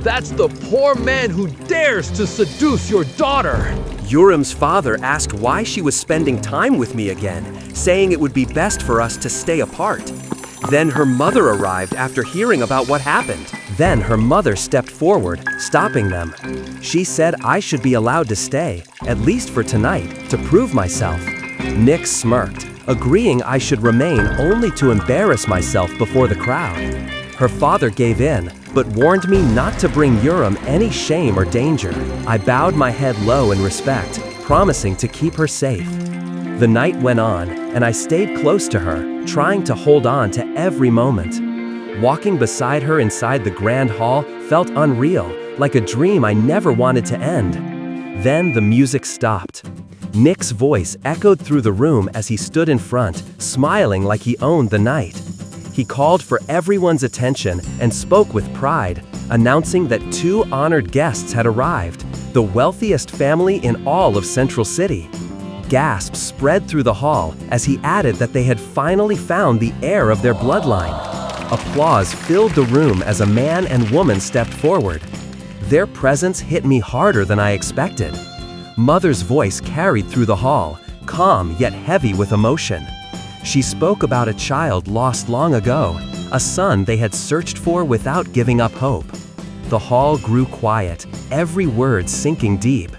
That's the poor man who dares to seduce your daughter. Yurim's father asked why she was spending time with me again, saying it would be best for us to stay apart. Then her mother arrived after hearing about what happened. Then her mother stepped forward, stopping them. She said I should be allowed to stay, at least for tonight, to prove myself. Nick smirked, agreeing I should remain only to embarrass myself before the crowd. Her father gave in, but warned me not to bring Yurim any shame or danger. I bowed my head low in respect, promising to keep her safe. The night went on, and I stayed close to her, trying to hold on to every moment. Walking beside her inside the grand hall felt unreal, like a dream I never wanted to end. Then the music stopped. Nick's voice echoed through the room as he stood in front, smiling like he owned the night. He called for everyone's attention and spoke with pride, announcing that 2 honored guests had arrived, the wealthiest family in all of Central City. Gasps spread through the hall as he added that they had finally found the heir of their bloodline. Applause filled the room as a man and woman stepped forward. Their presence hit me harder than I expected. Mother's voice carried through the hall, calm yet heavy with emotion. She spoke about a child lost long ago, a son they had searched for without giving up hope. The hall grew quiet, every word sinking deep.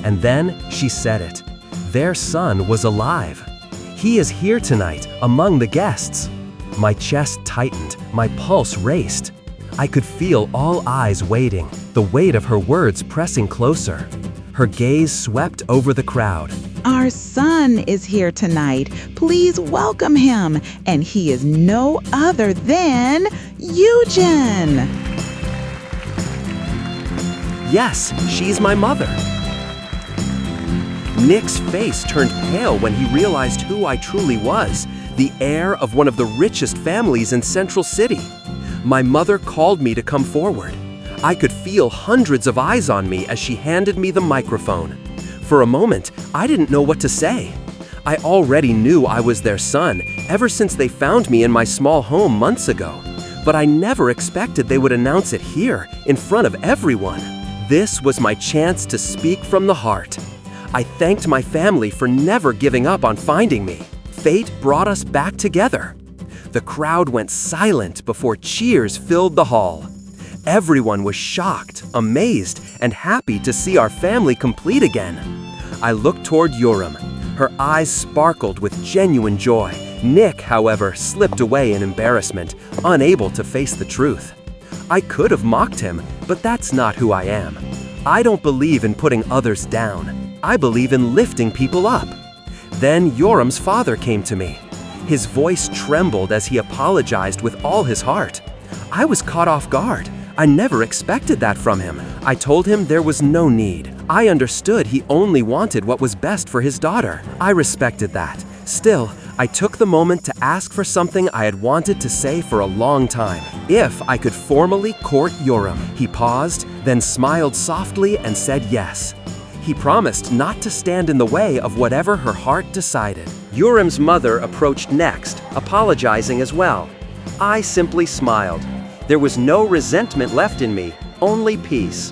And then she said it. Their son was alive. He is here tonight, among the guests. My chest tightened, my pulse raced. I could feel all eyes waiting, the weight of her words pressing closer. Her gaze swept over the crowd. Our son is here tonight. Please welcome him. And he is no other than Yujin. Yes, she's my mother. Nick's face turned pale when he realized who I truly was, the heir of one of the richest families in Central City. My mother called me to come forward. I could feel hundreds of eyes on me as she handed me the microphone. For a moment, I didn't know what to say. I already knew I was their son ever since they found me in my small home months ago. But I never expected they would announce it here, in front of everyone. This was my chance to speak from the heart. I thanked my family for never giving up on finding me. Fate brought us back together. The crowd went silent before cheers filled the hall. Everyone was shocked, amazed, and happy to see our family complete again. I looked toward Yurim. Her eyes sparkled with genuine joy. Nick, however, slipped away in embarrassment, unable to face the truth. I could have mocked him, but that's not who I am. I don't believe in putting others down. I believe in lifting people up. Then Yurim's father came to me. His voice trembled as he apologized with all his heart. I was caught off guard. I never expected that from him. I told him there was no need. I understood he only wanted what was best for his daughter. I respected that. Still, I took the moment to ask for something I had wanted to say for a long time. If I could formally court Yurim. He paused, then smiled softly and said yes. He promised not to stand in the way of whatever her heart decided. Yurim's mother approached next, apologizing as well. I simply smiled. There was no resentment left in me, only peace.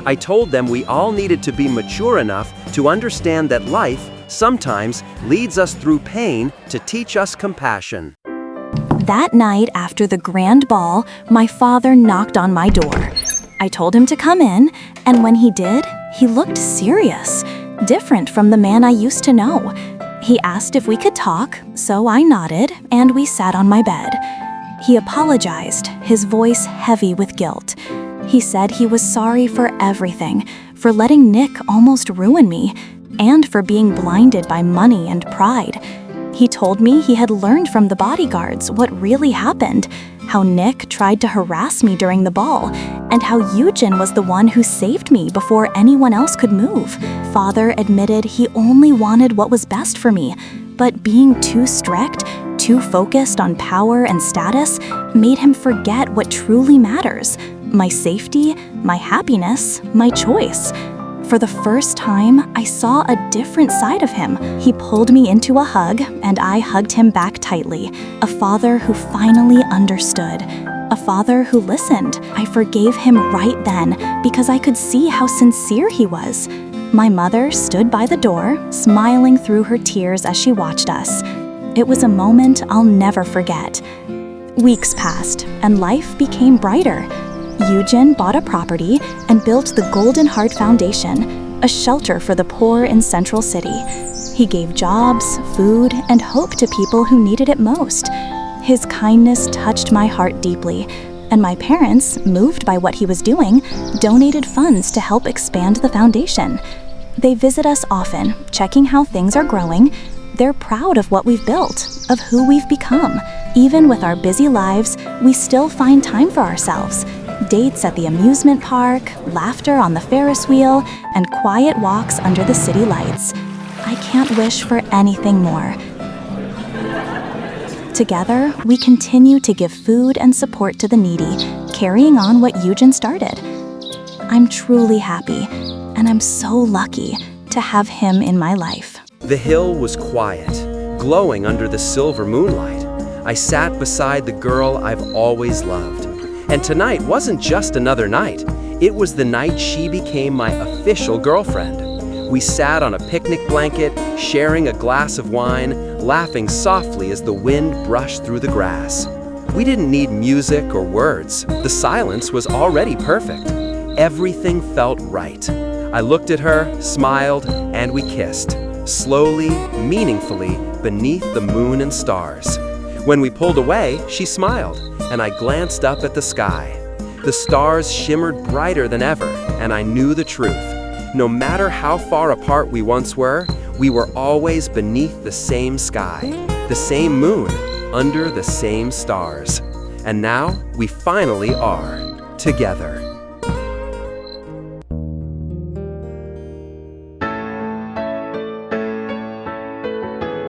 I told them we all needed to be mature enough to understand that life sometimes leads us through pain to teach us compassion. That night after the grand ball, my father knocked on my door. I told him to come in, and when he did, he looked serious, different from the man I used to know. He asked if we could talk, so I nodded, and we sat on my bed. He apologized, his voice heavy with guilt. He said he was sorry for everything, for letting Nick almost ruin me, and for being blinded by money and pride. He told me he had learned from the bodyguards what really happened, how Nick tried to harass me during the ball, and how Yujin was the one who saved me before anyone else could move. Father admitted he only wanted what was best for me, but being too strict, too focused on power and status, made him forget what truly matters: my safety, my happiness, my choice. For the first time, I saw a different side of him. He pulled me into a hug, and I hugged him back tightly, a father who finally understood. A father who listened. I forgave him right then because I could see how sincere he was. My mother stood by the door, smiling through her tears as she watched us. It was a moment I'll never forget. Weeks passed, and life became brighter. Yujin bought a property and built the Golden Heart Foundation, a shelter for the poor in Central City. He gave jobs, food, and hope to people who needed it most. His kindness touched my heart deeply, and my parents, moved by what he was doing, donated funds to help expand the foundation. They visit us often, checking how things are growing. They're proud of what we've built, of who we've become. Even with our busy lives, we still find time for ourselves. Dates at the amusement park, laughter on the Ferris wheel, and quiet walks under the city lights. I can't wish for anything more. Together, we continue to give food and support to the needy, carrying on what Yujin started. I'm truly happy, and I'm so lucky to have him in my life. The hill was quiet, glowing under the silver moonlight. I sat beside the girl I've always loved. And tonight wasn't just another night. It was the night she became my official girlfriend. We sat on a picnic blanket, sharing a glass of wine, laughing softly as the wind brushed through the grass. We didn't need music or words. The silence was already perfect. Everything felt right. I looked at her, smiled, and we kissed, slowly, meaningfully, beneath the moon and stars. When we pulled away, she smiled, and I glanced up at the sky. The stars shimmered brighter than ever, and I knew the truth. No matter how far apart we once were always beneath the same sky, the same moon, under the same stars. And now, we finally are together.